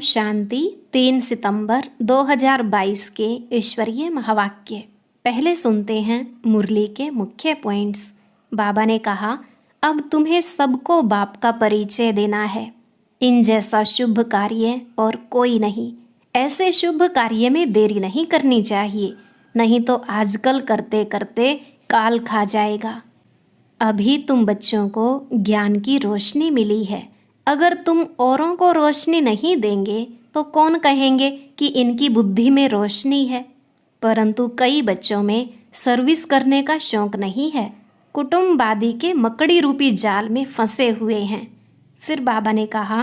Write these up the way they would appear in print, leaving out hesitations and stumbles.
शांति। 3 सितंबर 2022 के ईश्वरीय महावाक्य। पहले सुनते हैं मुरली के मुख्य पॉइंट्स। बाबा ने कहा, अब तुम्हें सबको बाप का परिचय देना है। इन जैसा शुभ कार्य और कोई नहीं। ऐसे शुभ कार्य में देरी नहीं करनी चाहिए, नहीं तो आजकल करते करते काल खा जाएगा। अभी तुम बच्चों को ज्ञान की रोशनी मिली है। अगर तुम औरों को रोशनी नहीं देंगे तो कौन कहेंगे कि इनकी बुद्धि में रोशनी है। परंतु कई बच्चों में सर्विस करने का शौक नहीं है, कुटुंबवादी के मकड़ी रूपी जाल में फंसे हुए हैं। फिर बाबा ने कहा,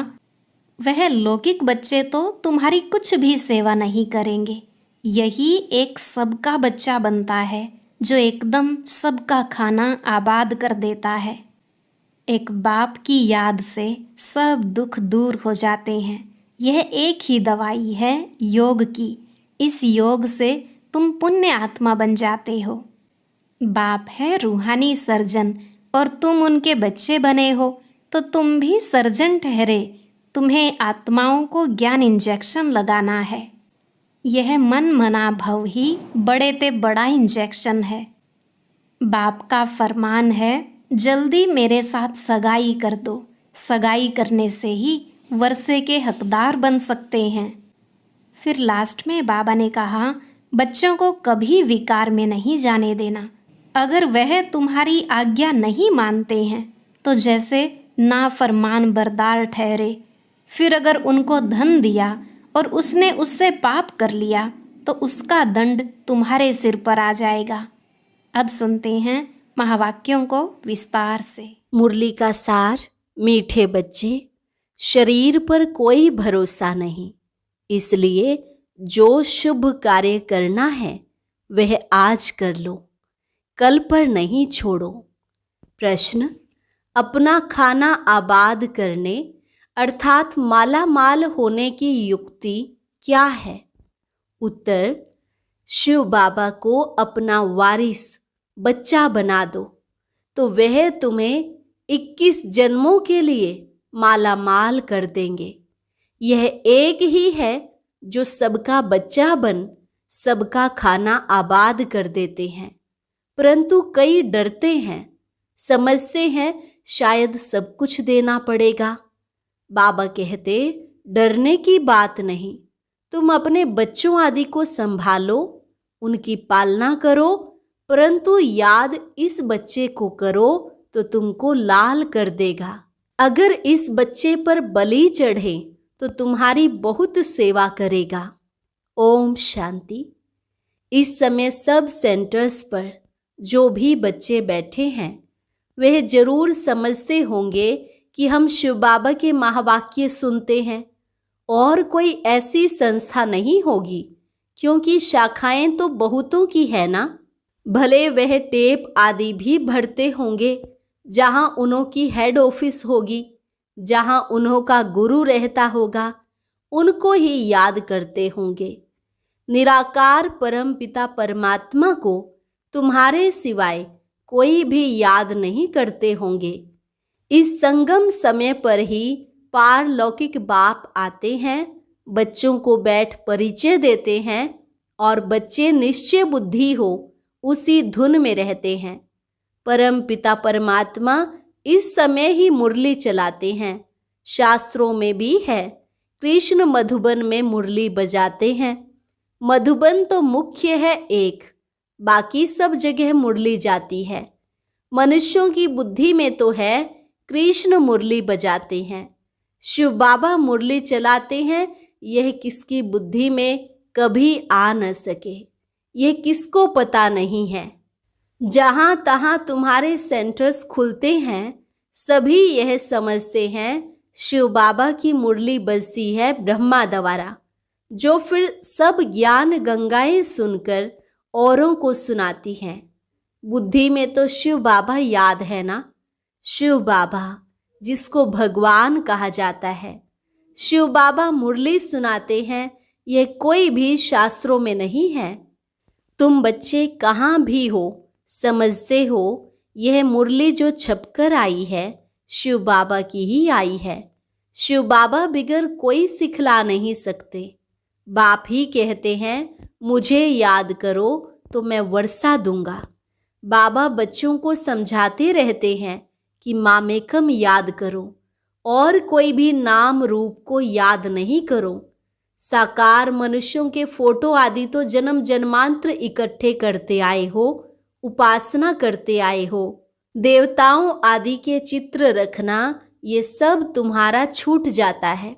वह लौकिक बच्चे तो तुम्हारी कुछ भी सेवा नहीं करेंगे। यही एक सबका बच्चा बनता है जो एकदम सबका खाना आबाद कर देता है। एक बाप की याद से सब दुख दूर हो जाते हैं। यह एक ही दवाई है योग की। इस योग से तुम पुण्य आत्मा बन जाते हो। बाप है रूहानी सर्जन और तुम उनके बच्चे बने हो तो तुम भी सर्जन ठहरे। तुम्हें आत्माओं को ज्ञान इंजेक्शन लगाना है। यह मन मना भव ही बड़े ते बड़ा इंजेक्शन है। बाप का फरमान है, जल्दी मेरे साथ सगाई कर दो। सगाई करने से ही वर्षे के हकदार बन सकते हैं। फिर लास्ट में बाबा ने कहा, बच्चों को कभी विकार में नहीं जाने देना। अगर वह तुम्हारी आज्ञा नहीं मानते हैं तो जैसे नाफरमान बरदार ठहरे। फिर अगर उनको धन दिया और उसने उससे पाप कर लिया तो उसका दंड तुम्हारे सिर पर आ जाएगा। अब सुनते हैं महावाक्यों को विस्तार से। मुरली का सार। मीठे बच्चे, शरीर पर कोई भरोसा नहीं, इसलिए जो शुभ कार्य करना है वह आज कर लो, कल पर नहीं छोड़ो। प्रश्न, अपना खाना आबाद करने अर्थात माला माल होने की युक्ति क्या है? उत्तर, शिव बाबा को अपना वारिस बच्चा बना दो तो वह तुम्हें 21 जन्मों के लिए माला माल कर देंगे। यह एक ही है जो सबका बच्चा बन सबका खाना आबाद कर देते हैं। परंतु कई डरते हैं, समझते हैं शायद सब कुछ देना पड़ेगा। बाबा कहते, डरने की बात नहीं, तुम अपने बच्चों आदि को संभालो, उनकी पालना करो, परंतु याद इस बच्चे को करो तो तुमको लाल कर देगा। अगर इस बच्चे पर बलि चढ़े तो तुम्हारी बहुत सेवा करेगा। ओम शांति। इस समय सब सेंटर्स पर जो भी बच्चे बैठे हैं वह जरूर समझते होंगे कि हम शिव बाबा के महावाक्य सुनते हैं और कोई ऐसी संस्था नहीं होगी, क्योंकि शाखाएं तो बहुतों की है ना। भले वह टेप आदि भी भरते होंगे जहां उन्हों की हेड ऑफिस होगी, जहां उन्हों का गुरु रहता होगा, उनको ही याद करते होंगे। निराकार परम पिता परमात्मा को तुम्हारे सिवाय कोई भी याद नहीं करते होंगे। इस संगम समय पर ही पारलौकिक बाप आते हैं, बच्चों को बैठ परिचय देते हैं और बच्चे निश्चय बुद्धि हो उसी धुन में रहते हैं। परम पिता परमात्मा इस समय ही मुरली चलाते हैं। शास्त्रों में भी है, कृष्ण मधुबन में मुरली बजाते हैं। मधुबन तो मुख्य है एक, बाकी सब जगह मुरली जाती है। मनुष्यों की बुद्धि में तो है कृष्ण मुरली बजाते हैं, शिव बाबा मुरली चलाते हैं। यह किसकी बुद्धि में कभी आ न सके, यह किसको पता नहीं है। जहां तहां तुम्हारे सेंटर्स खुलते हैं सभी यह समझते हैं शिव बाबा की मुरली बजती है ब्रह्मा द्वारा, जो फिर सब ज्ञान गंगाएं सुनकर औरों को सुनाती हैं। बुद्धि में तो शिव बाबा याद है ना, शिव बाबा जिसको भगवान कहा जाता है। शिव बाबा मुरली सुनाते हैं, यह कोई भी शास्त्रों में नहीं है। तुम बच्चे कहाँ भी हो समझते हो यह मुरली जो छपकर आई है शिव बाबा की ही आई है। शिव बाबा बिगर कोई सिखला नहीं सकते। बाप ही कहते हैं मुझे याद करो तो मैं वर्षा दूंगा। बाबा बच्चों को समझाते रहते हैं कि मामेकम याद करो और कोई भी नाम रूप को याद नहीं करो। साकार मनुष्यों के फोटो आदि तो जन्म जन्मांतर इकट्ठे करते आए हो, उपासना करते आए हो। देवताओं आदि के चित्र रखना ये सब तुम्हारा छूट जाता है।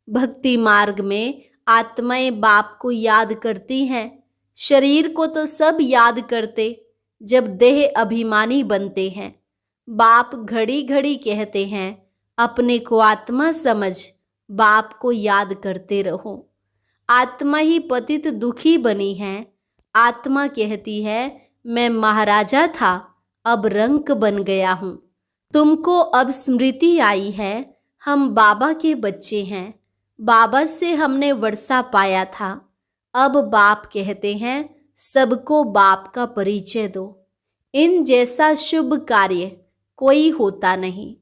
भक्ति मार्ग में आत्माएं बाप को याद करती हैं। शरीर को तो सब याद करते जब देह अभिमानी बनते हैं। बाप घड़ी घड़ी कहते हैं अपने को आत्मा समझ, बाप को याद करते रहो। आत्मा ही पतित दुखी बनी है। आत्मा कहती है मैं महाराजा था, अब रंक बन गया हूं। तुमको अब स्मृति आई है, हम बाबा के बच्चे हैं। बाबा से हमने वर्षा पाया था। अब बाप कहते हैं सबको बाप का परिचय दो। इन जैसा शुभ कार्य कोई होता नहीं।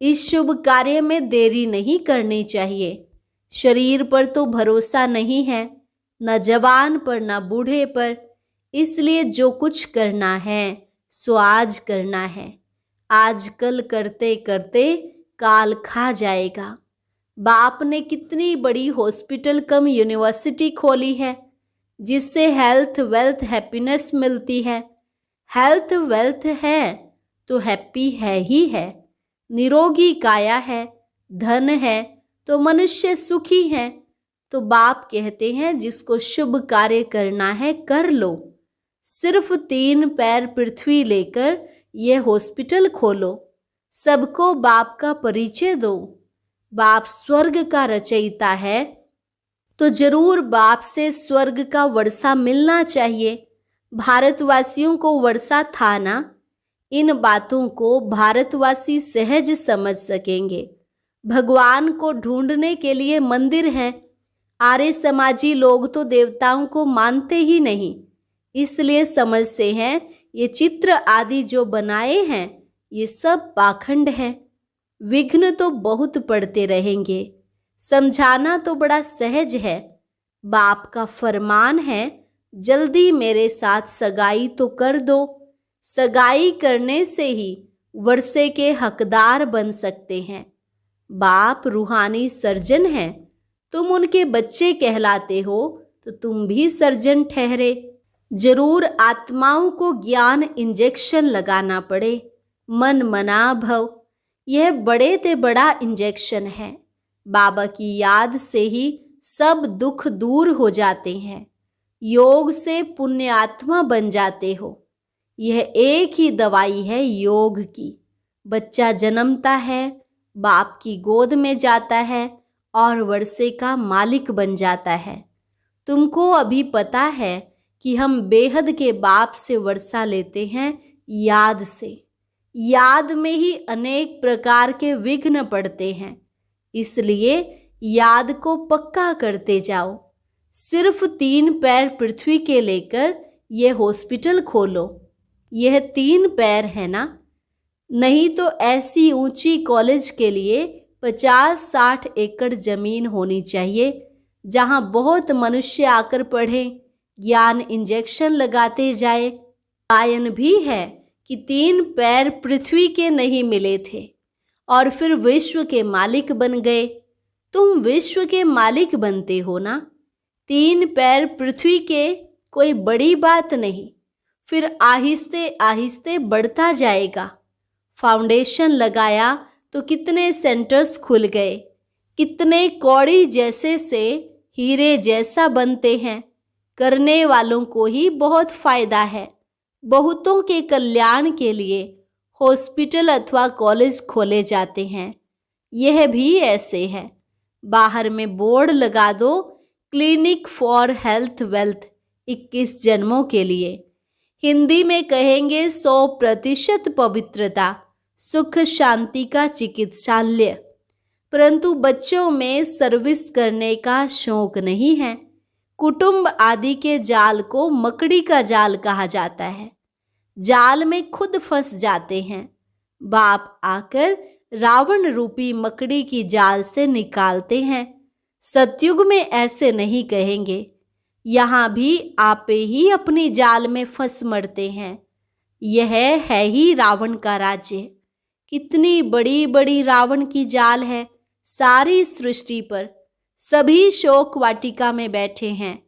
इस शुभ कार्य में देरी नहीं करनी चाहिए। शरीर पर तो भरोसा नहीं है, न जवान पर न बूढ़े पर। इसलिए जो कुछ करना है सो आज करना है। आजकल करते करते काल खा जाएगा। बाप ने कितनी बड़ी हॉस्पिटल कम यूनिवर्सिटी खोली है जिससे हेल्थ वेल्थ हैप्पीनेस मिलती है। हेल्थ वेल्थ है तो हैप्पी है ही है। निरोगी काया है, धन है तो मनुष्य सुखी है। तो बाप कहते हैं जिसको शुभ कार्य करना है कर लो। सिर्फ 3 पैर पृथ्वी लेकर ये हॉस्पिटल खोलो। सबको बाप का परिचय दो। बाप स्वर्ग का रचयिता है तो जरूर बाप से स्वर्ग का वर्षा मिलना चाहिए। भारतवासियों को वर्षा था ना। इन बातों को भारतवासी सहज समझ सकेंगे। भगवान को ढूंढने के लिए मंदिर हैं। आर्य समाजी लोग तो देवताओं को मानते ही नहीं, इसलिए समझते हैं ये चित्र आदि जो बनाए हैं ये सब पाखंड है। विघ्न तो बहुत पड़ते रहेंगे। समझाना तो बड़ा सहज है। बाप का फरमान है जल्दी मेरे साथ सगाई तो कर दो। सगाई करने से ही वर्षे के हकदार बन सकते हैं। बाप रूहानी सर्जन हैं। तुम उनके बच्चे कहलाते हो तो तुम भी सर्जन ठहरे। जरूर आत्माओं को ज्ञान इंजेक्शन लगाना पड़े। मन मना भव, यह बड़े ते बड़ा इंजेक्शन है। बाबा की याद से ही सब दुख दूर हो जाते हैं। योग से पुण्य आत्मा बन जाते हो। यह एक ही दवाई है योग की। बच्चा जन्मता है, बाप की गोद में जाता है और वर्षे का मालिक बन जाता है। तुमको अभी पता है कि हम बेहद के बाप से वर्षा लेते हैं याद से। याद में ही अनेक प्रकार के विघ्न पड़ते हैं, इसलिए याद को पक्का करते जाओ। सिर्फ 3 पैर पृथ्वी के लेकर यह हॉस्पिटल खोलो। यह 3 पैर है ना, नहीं तो ऐसी ऊंची कॉलेज के लिए 50-60 एकड़ जमीन होनी चाहिए जहां बहुत मनुष्य आकर पढ़ें, ज्ञान इंजेक्शन लगाते जाए। गायन भी है कि 3 पैर पृथ्वी के नहीं मिले थे और फिर विश्व के मालिक बन गए। तुम विश्व के मालिक बनते हो ना। 3 पैर पृथ्वी के कोई बड़ी बात नहीं, फिर आहिस्ते आहिस्ते बढ़ता जाएगा। फाउंडेशन लगाया तो कितने सेंटर्स खुल गए। कितने कौड़ी जैसे से हीरे जैसा बनते हैं। करने वालों को ही बहुत फायदा है। बहुतों के कल्याण के लिए हॉस्पिटल अथवा कॉलेज खोले जाते हैं। यह भी ऐसे है। बाहर में बोर्ड लगा दो, क्लिनिक फॉर हेल्थ वेल्थ 21 जन्मों के लिए। हिंदी में कहेंगे 100% पवित्रता, सुख शांति का चिकित्सालय। परंतु बच्चों में सर्विस करने का शौक नहीं है। कुटुंब आदि के जाल को मकड़ी का जाल कहा जाता है। जाल में खुद फंस जाते हैं। बाप आकर रावण रूपी मकड़ी की जाल से निकालते हैं। सतयुग में ऐसे नहीं कहेंगे। यहाँ भी आपे ही अपनी जाल में फंस मरते हैं। यह है ही रावण का राज्य। कितनी बड़ी बड़ी रावण की जाल है। सारी सृष्टि पर सभी शोक वाटिका में बैठे हैं।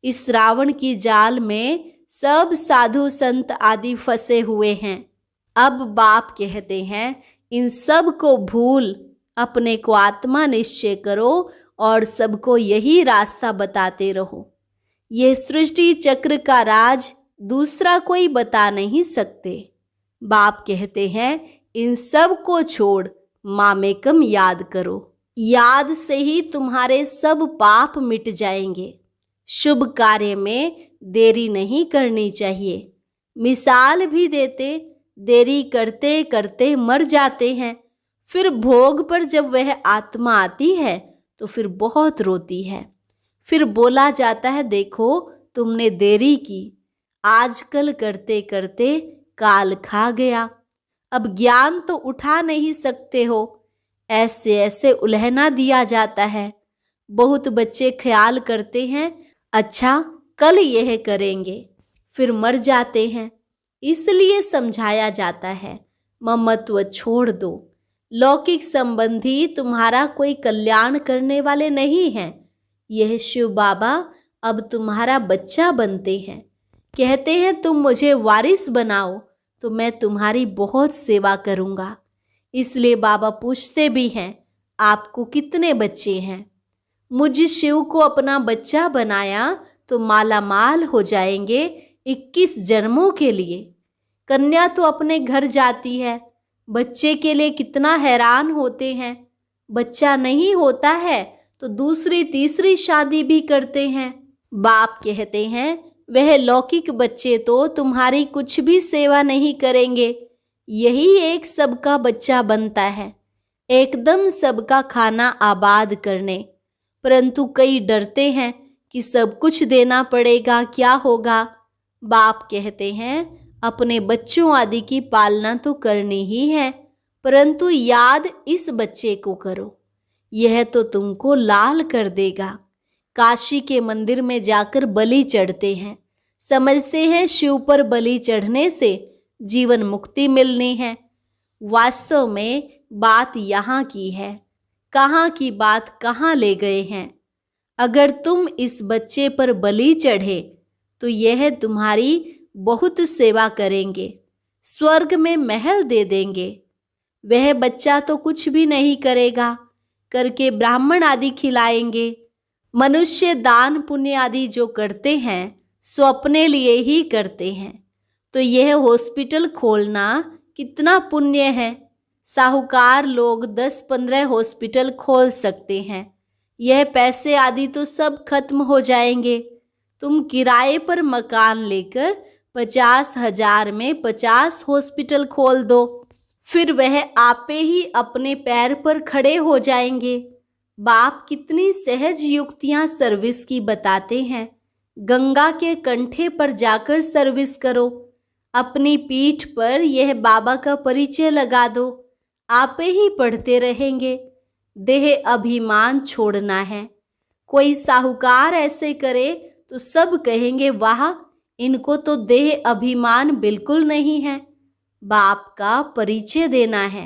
इस रावण की जाल में सब साधु संत आदि फंसे हुए हैं। अब बाप कहते हैं, इन सब को भूल अपने को आत्मा निश्चय करो और सबको यही रास्ता बताते रहो। यह सृष्टि चक्र का राज दूसरा कोई बता नहीं सकते। बाप कहते हैं, इन सब को छोड़ मामेकम याद करो। याद से ही तुम्हारे सब पाप मिट जाएंगे। शुभ कार्य में देरी नहीं करनी चाहिए। मिसाल भी देते, देरी करते करते मर जाते हैं। फिर भोग पर जब वह आत्मा आती है तो फिर बहुत रोती है। फिर बोला जाता है, देखो तुमने देरी की, आजकल करते करते काल खा गया, अब ज्ञान तो उठा नहीं सकते हो। ऐसे ऐसे उल्हना दिया जाता है। बहुत बच्चे ख्याल करते हैं, अच्छा कल यह करेंगे, फिर मर जाते हैं। इसलिए समझाया जाता है, ममत्व छोड़ दो। लौकिक संबंधी तुम्हारा कोई कल्याण करने वाले नहीं हैं। यह शिव बाबा अब तुम्हारा बच्चा बनते हैं। कहते हैं, तुम मुझे वारिस बनाओ तो मैं तुम्हारी बहुत सेवा करूँगा। इसलिए बाबा पूछते भी हैं, आपको कितने बच्चे हैं? मुझ शिव को अपना बच्चा बनाया तो माला माल हो जाएंगे 21 जन्मों के लिए। कन्या तो अपने घर जाती है, बच्चे के लिए कितना हैरान होते हैं। बच्चा नहीं होता है तो दूसरी तीसरी शादी भी करते हैं। बाप कहते हैं, वह लौकिक बच्चे तो तुम्हारी कुछ भी सेवा नहीं करेंगे। यही एक सबका बच्चा बनता है, एकदम सबका खाना आबाद करने। परंतु कई डरते हैं कि सब कुछ देना पड़ेगा, क्या होगा। बाप कहते हैं, अपने बच्चों आदि की पालना तो करनी ही है, परंतु याद इस बच्चे को करो, यह तो तुमको लाल कर देगा। काशी के मंदिर में जाकर बलि चढ़ते हैं, समझते हैं शिव पर बलि चढ़ने से जीवन मुक्ति मिलनी है। वास्तव में बात यहाँ की है, कहाँ की बात कहाँ ले गए हैं। अगर तुम इस बच्चे पर बलि चढ़े तो यह तुम्हारी बहुत सेवा करेंगे, स्वर्ग में महल दे देंगे। वह बच्चा तो कुछ भी नहीं करेगा, करके ब्राह्मण आदि खिलाएंगे। मनुष्य दान पुण्य आदि जो करते हैं सो अपने लिए ही करते हैं। तो यह हॉस्पिटल खोलना कितना पुण्य है। साहूकार लोग 10-15 हॉस्पिटल खोल सकते हैं। यह पैसे आदि तो सब खत्म हो जाएंगे। तुम किराए पर मकान लेकर 50,000 में 50 हॉस्पिटल खोल दो, फिर वह आपे ही अपने पैर पर खड़े हो जाएंगे। बाप कितनी सहज युक्तियां सर्विस की बताते हैं। गंगा के कंठे पर जाकर सर्विस करो, अपनी पीठ पर यह बाबा का परिचय लगा दो, आपे ही पढ़ते रहेंगे। देह अभिमान छोड़ना है। कोई साहूकार ऐसे करे तो सब कहेंगे, वाह इनको तो देह अभिमान बिल्कुल नहीं है। बाप का परिचय देना है।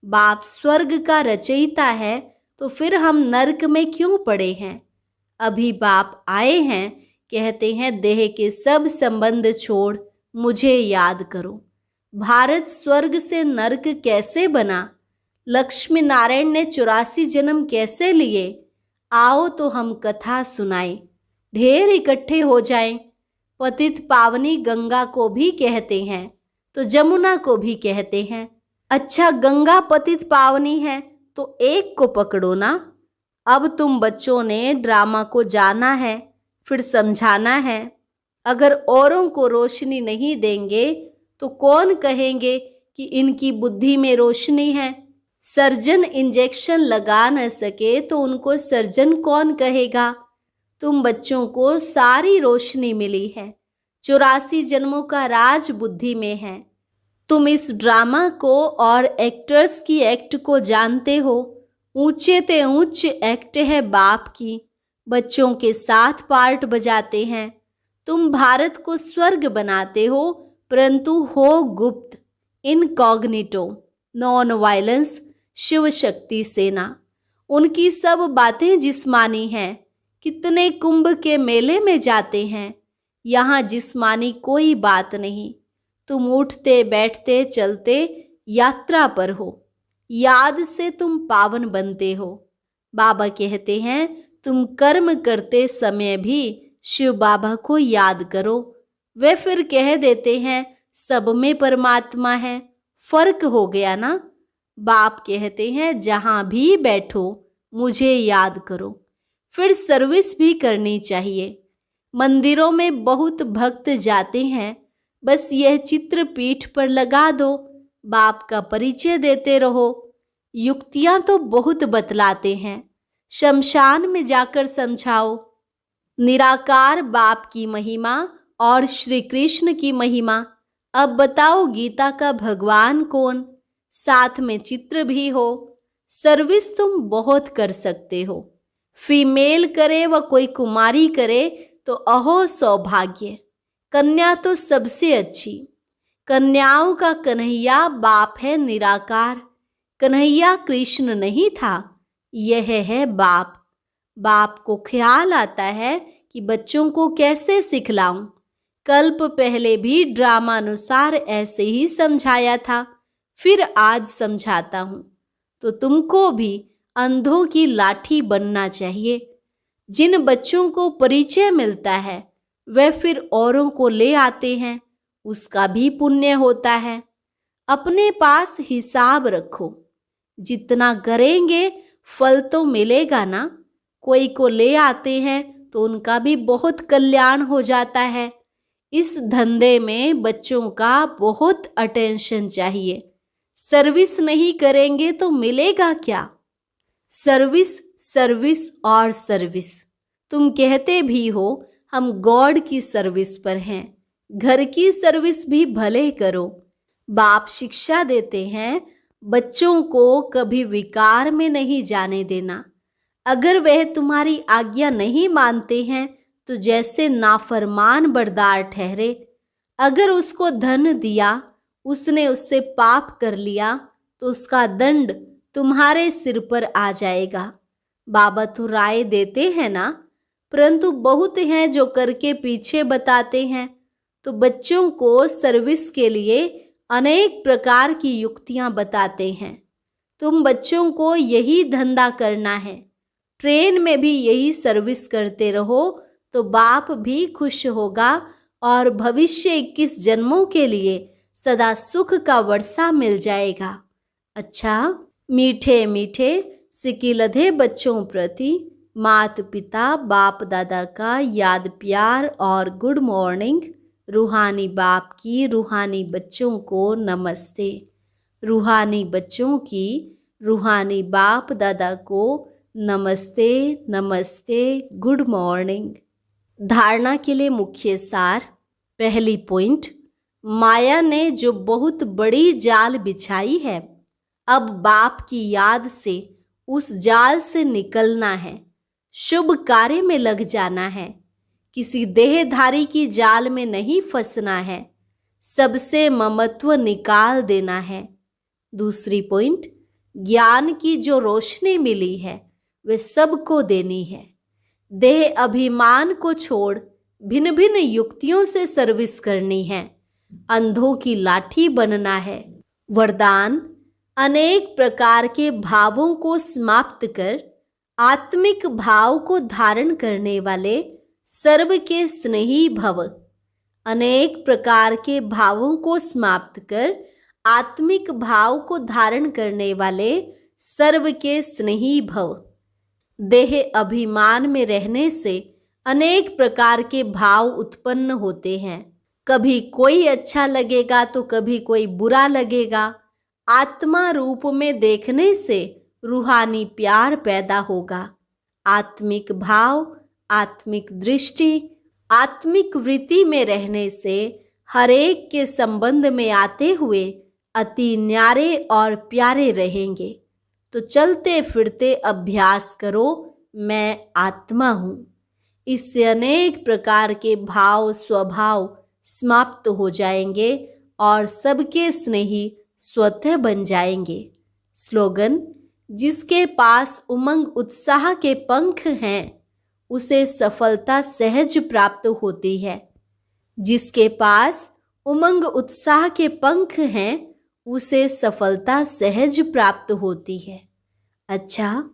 बाप स्वर्ग का रचयिता है तो फिर हम नरक में क्यों पड़े हैं। अभी बाप आए हैं, कहते हैं देह के सब संबंध छोड़ मुझे याद करो। भारत स्वर्ग से नरक कैसे बना, लक्ष्मी नारायण ने 84 जन्म कैसे लिए, आओ तो हम कथा सुनाएं, ढेर इकट्ठे हो जाएं। पतित पावनी गंगा को भी कहते हैं तो जमुना को भी कहते हैं। अच्छा गंगा पतित पावनी है तो एक को पकड़ो ना। अब तुम बच्चों ने ड्रामा को जाना है, फिर समझाना है। अगर औरों को रोशनी नहीं देंगे तो कौन कहेंगे कि इनकी बुद्धि में रोशनी है। सर्जन इंजेक्शन लगा न सके तो उनको सर्जन कौन कहेगा। तुम बच्चों को सारी रोशनी मिली है। 84 जन्मों का राज बुद्धि में है। तुम इस ड्रामा को और एक्टर्स की एक्ट को जानते हो। ऊंचे ते ऊंच एक्ट है बाप की, बच्चों के साथ पार्ट बजाते हैं। तुम भारत को स्वर्ग बनाते हो, परंतु हो गुप्त, incognito, non violence, Shiv Shakti सेना। उनकी सब बातें जिस्मानी हैं। कितने कुंभ के मेले में जाते हैं, यहाँ जिस्मानी कोई बात नहीं। तुम उठते बैठते चलते यात्रा पर हो, याद से तुम पावन बनते हो। बाबा कहते हैं तुम कर्म करते समय भी शिव बाबा को याद करो। वे फिर कह देते हैं सब में परमात्मा है। फर्क हो गया ना। बाप कहते हैं जहां भी बैठो मुझे याद करो। फिर सर्विस भी करनी चाहिए। मंदिरों में बहुत भक्त जाते हैं, बस यह चित्र पीठ पर लगा दो, बाप का परिचय देते रहो। युक्तियां तो बहुत बतलाते हैं, शमशान में जाकर समझाओ। निराकार बाप की महिमा और श्री कृष्ण की महिमा। अब बताओ गीता का भगवान कौन? साथ में चित्र भी हो। सर्विस तुम बहुत कर सकते हो। फीमेल करे व कोई कुमारी करे तो अहो सौभाग्य। कन्या तो सबसे अच्छी। कन्याओं का कन्हैया बाप है निराकार। कन्हैया कृष्ण नहीं था, यह है बाप। बाप को ख्याल आता है कि बच्चों को कैसे सिखलाऊं। कल्प पहले भी ड्रामानुसार ऐसे ही समझाया था, फिर आज समझाता हूं। तो तुमको भी अंधों की लाठी बनना चाहिए। जिन बच्चों को परिचय मिलता है वे फिर औरों को ले आते हैं, उसका भी पुण्य होता है। अपने पास हिसाब रखो, जितना करेंगे फल तो मिलेगा ना। कोई को ले आते हैं तो उनका भी बहुत कल्याण हो जाता है। इस धंधे में बच्चों का बहुत अटेंशन चाहिए। सर्विस नहीं करेंगे तो मिलेगा क्या? सर्विस, सर्विस और सर्विस। तुम कहते भी हो हम गॉड की सर्विस पर हैं। घर की सर्विस भी भले करो। बाप शिक्षा देते हैं बच्चों को कभी विकार में नहीं जाने देना। अगर वह तुम्हारी आज्ञा नहीं मानते हैं तो जैसे नाफरमान बरदार ठहरे। अगर उसको धन दिया, उसने उससे पाप कर लिया तो उसका दंड तुम्हारे सिर पर आ जाएगा। बाबा तो राय देते हैं ना, परंतु बहुत हैं जो करके पीछे बताते हैं। तो बच्चों को सर्विस के लिए अनेक प्रकार की युक्तियां बताते हैं। तुम बच्चों को यही धंधा करना है। ट्रेन में भी यही सर्विस करते रहो तो बाप भी खुश होगा और भविष्य 21 जन्मों के लिए सदा सुख का वर्षा मिल जाएगा। अच्छा, मीठे मीठे सिकिलधे बच्चों प्रति माता पिता बाप दादा का याद प्यार और गुड मॉर्निंग। रूहानी बाप की रूहानी बच्चों को नमस्ते। रूहानी बच्चों की रूहानी बाप दादा को नमस्ते नमस्ते, गुड मॉर्निंग। धारणा के लिए मुख्य सार। पहली पॉइंट, माया ने जो बहुत बड़ी जाल बिछाई है, अब बाप की याद से उस जाल से निकलना है। शुभ कार्य में लग जाना है। किसी देहधारी की जाल में नहीं फंसना है। सबसे ममत्व निकाल देना है। दूसरी पॉइंट, ज्ञान की जो रोशनी मिली है वे सबको देनी है। देह अभिमान को छोड़ भिन्न भिन्न युक्तियों से सर्विस करनी है। अंधों की लाठी बनना है। वरदान, अनेक प्रकार के भावों को समाप्त कर आत्मिक भाव को धारण करने वाले सर्व के स्नेही भव। अनेक प्रकार के भावों को समाप्त कर आत्मिक भाव को धारण करने वाले सर्व के स्नेही भव। देह अभिमान में रहने से अनेक प्रकार के भाव उत्पन्न होते हैं। कभी कोई अच्छा लगेगा तो कभी कोई बुरा लगेगा। आत्मा रूप में देखने से रूहानी प्यार पैदा होगा। आत्मिक भाव, आत्मिक दृष्टि, आत्मिक वृत्ति में रहने से हर एक के संबंध में आते हुए अति न्यारे और प्यारे रहेंगे। तो चलते फिरते अभ्यास करो, मैं आत्मा हूँ। इससे अनेक प्रकार के भाव स्वभाव समाप्त हो जाएंगे और सबके स्नेही स्वतः बन जाएंगे। स्लोगन: जिसके पास उमंग उत्साह के पंख हैं उसे सफलता सहज प्राप्त होती है। जिसके पास उमंग उत्साह के पंख हैं उसे सफलता सहज प्राप्त होती है। अच्छा,